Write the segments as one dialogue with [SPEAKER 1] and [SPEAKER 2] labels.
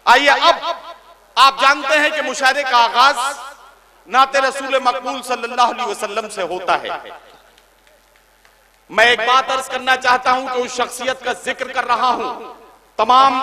[SPEAKER 1] आइए, अब आप जानते हैं कि मुशायरे का आगाज नाते रसूल मकबूल सल्लल्लाहु अलैहि वसल्लम से होता है। मैं एक बात अर्ज करना चाहता हूं कि उस शख्सियत का जिक्र कर रहा हूं। तमाम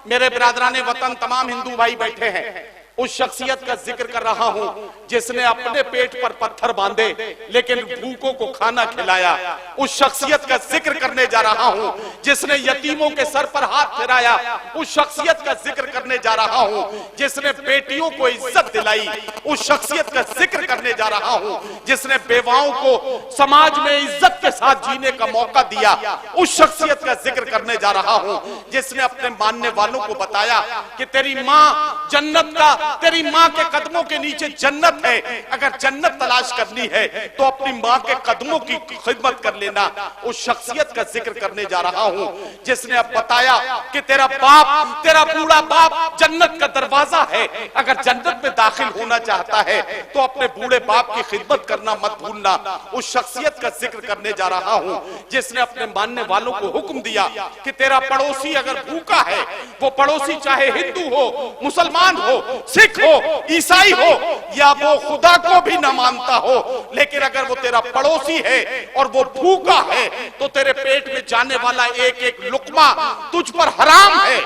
[SPEAKER 1] मेरे बिरादराने वतन, तमाम हिंदू भाई बैठे हैं, उस शख्सियत का जिक्र कर रहा हूं जिसने अपने पेट पर पत्थर बांधे लेकिन भूखों को खाना खिलाया। उस शख्सियत का जिक्र करने जा रहा हूं जिसने यतीमों के सर पर हाथ फिराया। उस शख्सियत का जिक्र करने जा रहा हूं जिसने बेटियों को इज्जत दिलाई। उस शख्सियत का जिक्र करने जा रहा हूं जिसने बेवाओं को समाज में इज्जत के साथ जीने का मौका दिया। उस शख्सियत का जिक्र करने जा रहा हूं जिसने अपने मानने वालों को बताया कि तेरी माँ जन्नत का, तेरी माँ के कदमों के नीचे जन्नत है। अगर जन्नत तलाश करनी है तो अपनी माँ के कदमों की खिदमत कर लेना। उस शख्सियत का जिक्र करने जा रहा हूं जिसने अब बताया कि तेरा बाप, तेरा बूढ़ा बाप जन्नत का दरवाजा है। अगर जन्नत में दाखिल होना चाहता है तो अपने बूढ़े बाप की खिदमत करना मत भूलना। उस शख्सियत का जिक्र करने जा रहा हूं जिसने अपने मानने वालों को हुक्म दिया कि तेरा पड़ोसी अगर भूखा है, वो पड़ोसी चाहे हिंदू हो, मुसलमान हो, सिख हो, ईसाई हो या वो खुदा को भी न मानता हो, लेकिन अगर वो तेरा पड़ोसी है और वो भूखा है तो तेरे पेट में जाने वाला एक एक लुकमा तुझ पर हराम है।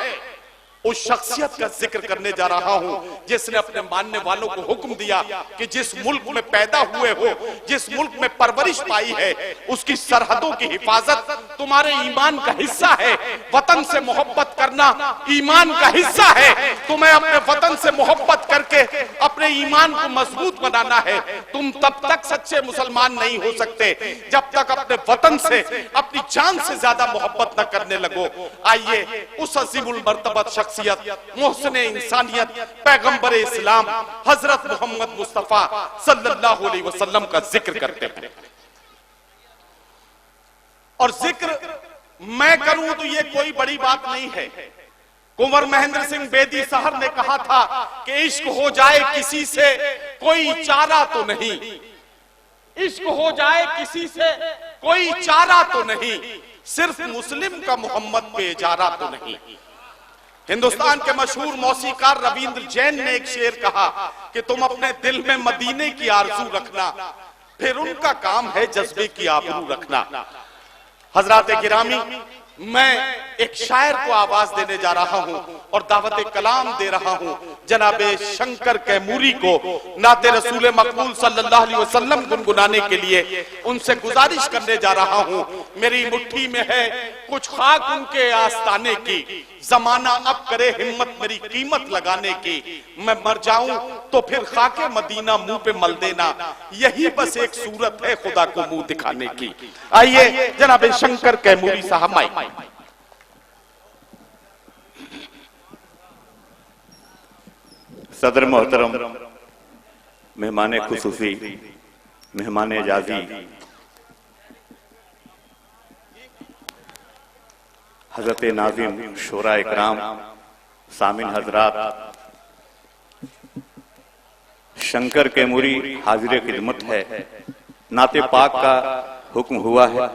[SPEAKER 1] उस शख्सियत का जिक्र करने जा रहा हूं जिसने अपने मानने वालों को हुक्म दिया कि जिस मुल्क में पैदा हुए हो, जिस मुल्क में परवरिश पाई है, उसकी सरहदों की हिफाजत तुम्हारे ईमान का हिस्सा है। वतन से मोहब्बत करना ईमान का हिस्सा है। तुम्हें अपने वतन से मोहब्बत करके अपने ईमान को मजबूत बनाना है। तुम तब तक सच्चे मुसलमान नहीं हो सकते जब तक अपने वतन से, अपनी जान से ज्यादा मोहब्बत न करने लगो। आइए उस अजीमुल मर्तबत शख्सियत, मोहसिने इंसानियत, पैगंबर इस्लाम हजरत मोहम्मद मुस्तफा सल्लल्लाहु अलैहि वसल्लम का जिक्र करते हैं। और जिक्र मैं करूं तो ये कोई बड़ी बात नहीं है। कुंवर महेंद्र सिंह बेदी साहब ने कहा था कि इश्क हो जाए किसी से कोई चारा तो नहीं, इश्क हो जाए किसी से कोई चारा तो नहीं, सिर्फ मुस्लिम का मोहम्मद पे इजारा तो नहीं। हिंदुस्तान के मशहूर मौसीकार रविंद्र जैन ने एक शेर कहा कि तुम अपने दिल में मदीने की आरज़ू रखना, फिर उनका काम है जज्बे की आबरू रखना। हजरात गिरामी, मैं एक शायर को आवाज देने जा रहा हूं और दावत कलाम दे रहा हूं जनाबे शंकर कैमूरी को नाते रसूल मकबूल सल्लल्लाहु अलैहि वसल्लम गुनगुनाने के लिए उनसे गुजारिश करने जा रहा हूं। मेरी मुट्ठी में है कुछ खाक उनके आस्ताने की, जमाना अब करे हिम्मत मेरी कीमत लगाने की। मैं मर जाऊं तो फिर खाके मदीना मुंह पे मल देना, यही बस एक सूरत है खुदा को मुंह दिखाने की। आइए जनाबे शंकर कैमूरी साहब आए।
[SPEAKER 2] सदर मोहतरम, मेहमान खुसूसी, मेहमान एजाजी, हजरत नाज़िम, शोरा इकराम, सामिन हजरात, शंकर कैमूरी हाजिर खिदमत है। नाते पाक का हुक्म हुआ है।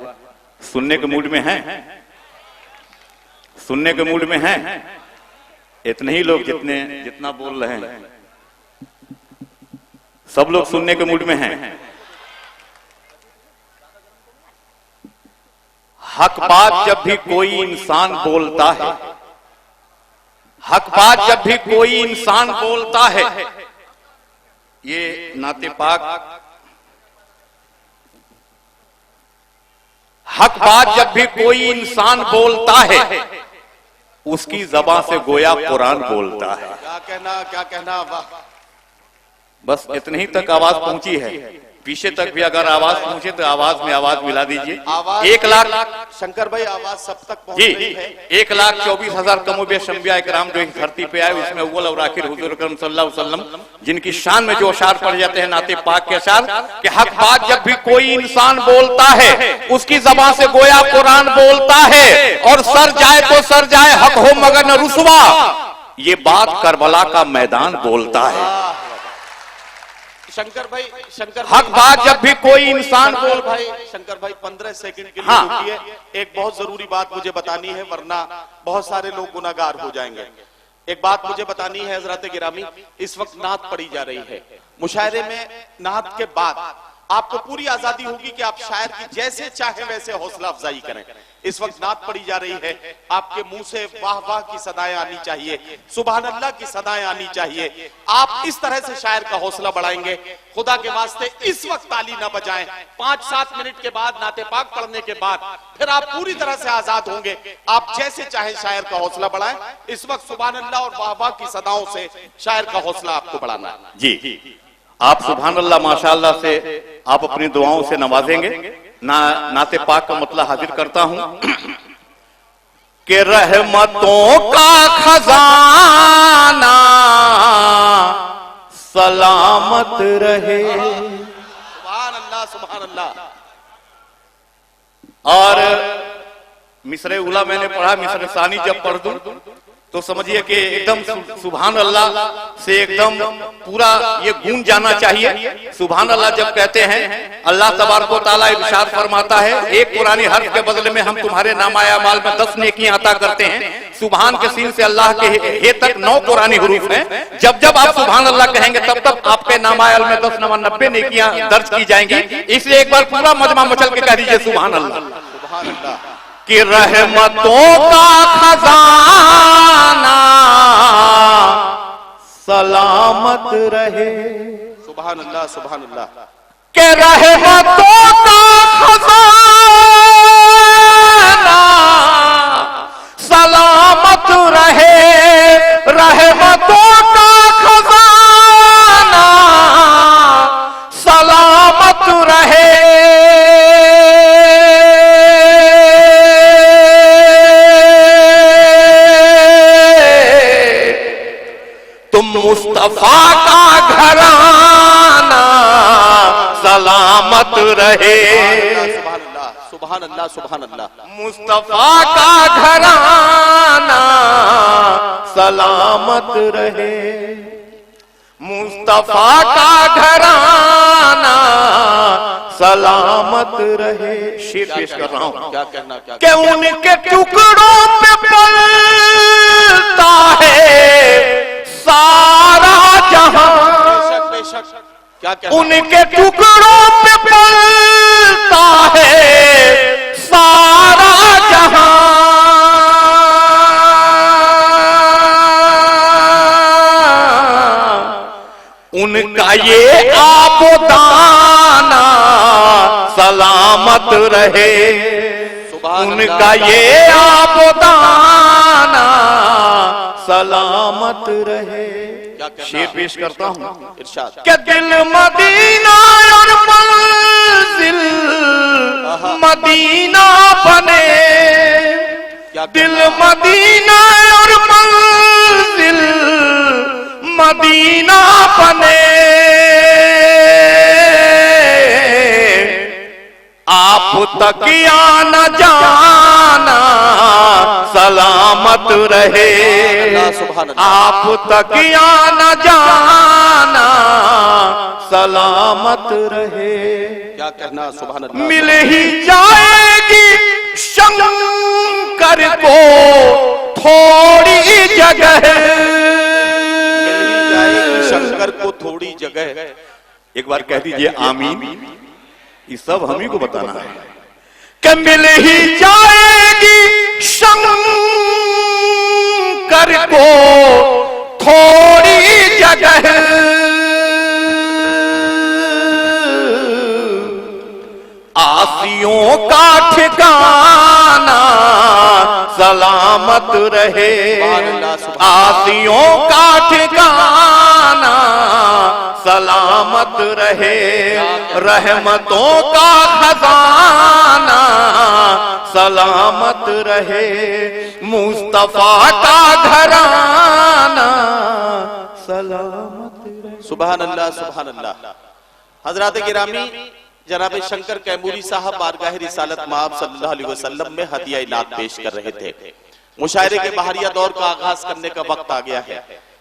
[SPEAKER 2] सुनने के मूड में हैं? सुनने के मूड में हैं? इतने ही लोग जितना बोल रहे हैं, सब लोग सुनने के मूड में हैं। हक बात जब भी कोई इंसान बोलता है, हक बात जब भी कोई इंसान बोलता है, ये नाते पाक, हक बात जब भी कोई इंसान बोलता है, उसकी ज़बान से गोया कुरान बोलता है।
[SPEAKER 1] क्या कहना वाह।
[SPEAKER 2] बस इतने ही तक आवाज पहुंची है। पीछे तक भी अगर आवाज पहुंचे तो आवाज में आवाज मिला दीजिए। 1 लाख
[SPEAKER 1] शंकर भाई आवाज सब तक पहुंच
[SPEAKER 2] जी,
[SPEAKER 1] रही है।
[SPEAKER 2] 1,24,000 कमोबेश अंबिया इकराम जो इस धरती पे आए, उसमें अव्वल और आखिर हुजूर अकरम सल्लल्लाहु अलैहि वसल्लम, जिनकी शान में जो अशार पढ़ जाते हैं नाते पाक के अशार कि हक बात जब भी कोई इंसान बोलता है, उसकी ज़बान से गोया कुरान बोलता है, और सर जाए तो सर जाए, हक हो मगर न रुसवा, ये बात करबला का मैदान बोलता है।
[SPEAKER 1] शंकर भाई,
[SPEAKER 2] हक बात जब भी कोई इंसान बोल
[SPEAKER 1] भाई, शंकर भाई 15 सेकंड के लिए
[SPEAKER 2] हाँ,
[SPEAKER 1] रुकिए। एक बहुत जरूरी बात मुझे बतानी है, वरना बहुत सारे लोग गुनाहगार हो जाएंगे। एक बात मुझे बतानी है हजरत गिरामी, इस वक्त नात पढ़ी जा रही है। मुशायरे में नात के बाद आपको पूरी आजादी होगी कि आप शायर की जैसे चाहे वैसे हौसला अफजाई करें। इस वक्त नात पढ़ी जा रही है, आपके मुंह से वाह वाह की सदाएं आनी चाहिए, सुभान अल्लाह की सदाएं आनी चाहिए। आप इस तरह से शायर का हौसला बढ़ाएंगे। खुदा के वास्ते इस वक्त ताली ना बजाएं। 5-7 मिनट के बाद नाते पाक पढ़ने के बाद फिर आप पूरी तरह से आजाद होंगे। आप जैसे चाहे शायर का हौसला बढ़ाएं। इस वक्त सुभान अल्लाह और वाह वाह की सदाओं से शायर का हौसला आपको बढ़ाना है।
[SPEAKER 2] जी, आप सुभान अल्लाह माशाअल्लाह से आप अपनी दुआओं से नवाजेंगे। नाते पाक का मतलब हाजिर करता हूं कि रहमतों का खजाना सलामत रहे।
[SPEAKER 1] सुभान अल्लाह, सुभान अल्लाह।
[SPEAKER 2] और मिसरे उला मैंने पढ़ा, मिसरे सानी जब पढ़ दूं तो समझिए कि एकदम सुभान अल्लाह से एकदम पूरा ये गूंज जाना चाहिए। सुभान अल्लाह जब कहते हैं, अल्लाह तबारक व तआला इरशाद फरमाता है, एक कुरानी हर्फ के बदले में हम तुम्हारे नामाया माल में 10 नेकियां अता करते हैं। सुभान के सीन से अल्लाह के हे तक 9 कुरानी हुरूफ हैं। जब जब आप सुभान अल्लाह कहेंगे तब तक आपके नामायल में 10 9 90 नेकियां दर्ज की जाएंगी। इसलिए एक बार पूरा मजमा मचल के कह दीजिए सुभान अल्लाह।
[SPEAKER 1] सुभान अल्लाह।
[SPEAKER 2] कि रहमतों का खजाना सलामत रहे।
[SPEAKER 1] सुभान अल्लाह, सुभान अल्लाह।
[SPEAKER 2] कि रहमतों का खजाना सलामत रहे, रहमतों का खजाना सलामत रहे। मुस्तफा का घराना सलामत रहे।
[SPEAKER 1] सुभान अल्लाह, सुभान अल्लाह, सुभान अल्लाह।
[SPEAKER 2] मुस्तफा का घराना सलामत रहे। मुस्तफा का घराना सलामत रहे। शेर पेश कर रहा हूं।
[SPEAKER 1] क्या कहना, क्या
[SPEAKER 2] कि उनके टुकड़ों पे पलता है सारा जहां।
[SPEAKER 1] बेशक, बेशक। क्या कहना?
[SPEAKER 2] उनके टुकड़ों पे पलता है सारा जहां। उनका ये आबोदाना सलामत रहे। उनका ये आबोदाना सलामत रहे। शेर पेश करता हूं,
[SPEAKER 1] इरशाद।
[SPEAKER 2] कि दिल मदीना और मंजिल मदीना बने। दिल मदीना और मंजिल मदीना बने। आप तक आना जाना सलामत रहे। आप तक आना जाना सलामत रहे।
[SPEAKER 1] क्या कहना? सुभान अल्लाह।
[SPEAKER 2] मिल ही जाएगी शंकर को थोड़ी जगह।
[SPEAKER 1] मिल ही जाएगी शंकर को थोड़ी जगह।
[SPEAKER 2] एक बार कह दीजिए आमीन। ये सब हम ही को बताना है कि मिल ही जाएगी शंकर को थोड़ी जगह। आसियों का ठिकाना सलामत रहे। आसियों का ठिकाना सलामत रहे। रहमतों का खजाना सलामत रहे। मुस्तफा का घराना सलामत रहे।
[SPEAKER 1] सुभान अल्लाह, सुभान अल्लाह। हजरत गिरामी जनाब शंकर कैमूरी साहब बारगाह रिसालत माब सल्लल्लाहु अलैहि वसल्लम में हदिया इनात पेश कर रहे थे। मुशायरे के बहरिया दौर का आगाज करने का वक्त आ गया है।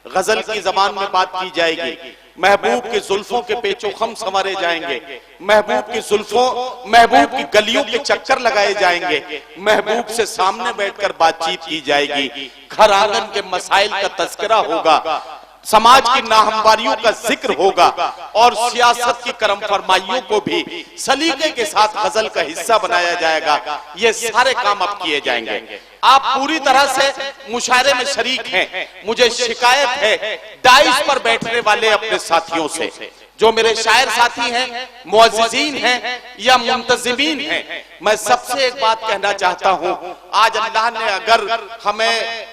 [SPEAKER 1] गजल की जबान में बात की जाएगी, महबूब के जुल्फों के पेचोखम संवारे जाएंगे, महबूब की जुल्फों, महबूब की गलियों के चक्कर लगाए जाएंगे, महबूब से सामने बैठकर बातचीत की जाएगी, घर आंगन के मसाइल का तस्करा होगा, समाज की नाहमवारियों का जिक्र होगा और सियासत की करम फरमाइयों को भी सलीके के साथ गजल का हिस्सा बनाया जाएगा। ये सारे काम अब किए जाएंगे। आप पूरी तरह से मुशायरे में शरीक हैं। मुझे शिकायत है डाइस पर बैठने वाले अपने साथियों से, जो मेरे शायर साथी हैं, मुअज्जिजीन हैं या मुंतजिमीन हैं, मैं सबसे एक बात कहना चाहता हूं। आज अल्लाह ने अगर हमें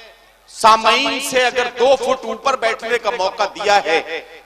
[SPEAKER 1] सामईन से अगर 2 फुट ऊपर बैठने का मौका दिया है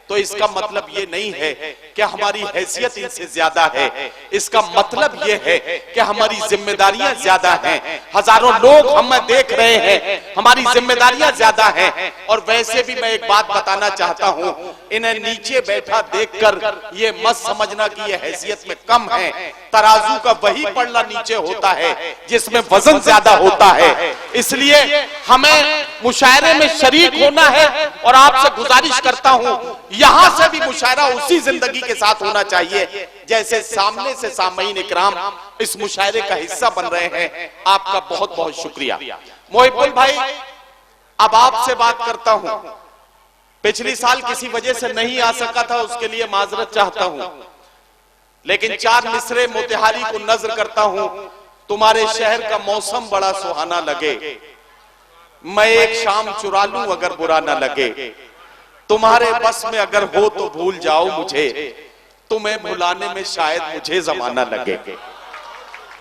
[SPEAKER 1] तो इसका मतलब ये नहीं है कि हमारी हैसियत इनसे ज्यादा है। इसका मतलब ये है कि हमारी जिम्मेदारियां ज्यादा हैं। हजारों लोग हमें देख रहे हैं, हमारी जिम्मेदारियां ज्यादा हैं। और वैसे भी मैं एक बात बताना चाहता हूं, इन्हें नीचे बैठा देखकर ये मत समझना कि ये हैसियत में कम है। तराजू का वही पड़ना नीचे होता है जिसमें वजन ज्यादा होता है। इसलिए हमें मुशायरे में शरीक होना है और आपसे गुजारिश करता हूं, यहां से भी मुशायरा उसी जिंदगी के साथ होना चाहिए जैसे सामने से सामईन इकराम इस मुशायरे का हिस्सा बन रहे हैं। आपका बहुत बहुत शुक्रिया। मोहिब्बुल भाई, अब आपसे बात करता हूं। पिछली साल किसी वजह से नहीं आ सका था, उसके लिए माजरत चाहता हूं, लेकिन 4 मिसरे मोतिहारी को नज्र करता हूं। तुम्हारे शहर का मौसम बड़ा सुहाना लगे, मैं एक शाम चुरा लूं अगर बुरा ना लगे, तुम्हारे बस में अगर हो तो भूल जाओ मुझे, तुम्हें भुलाने में शायद मुझे जमाना लगे।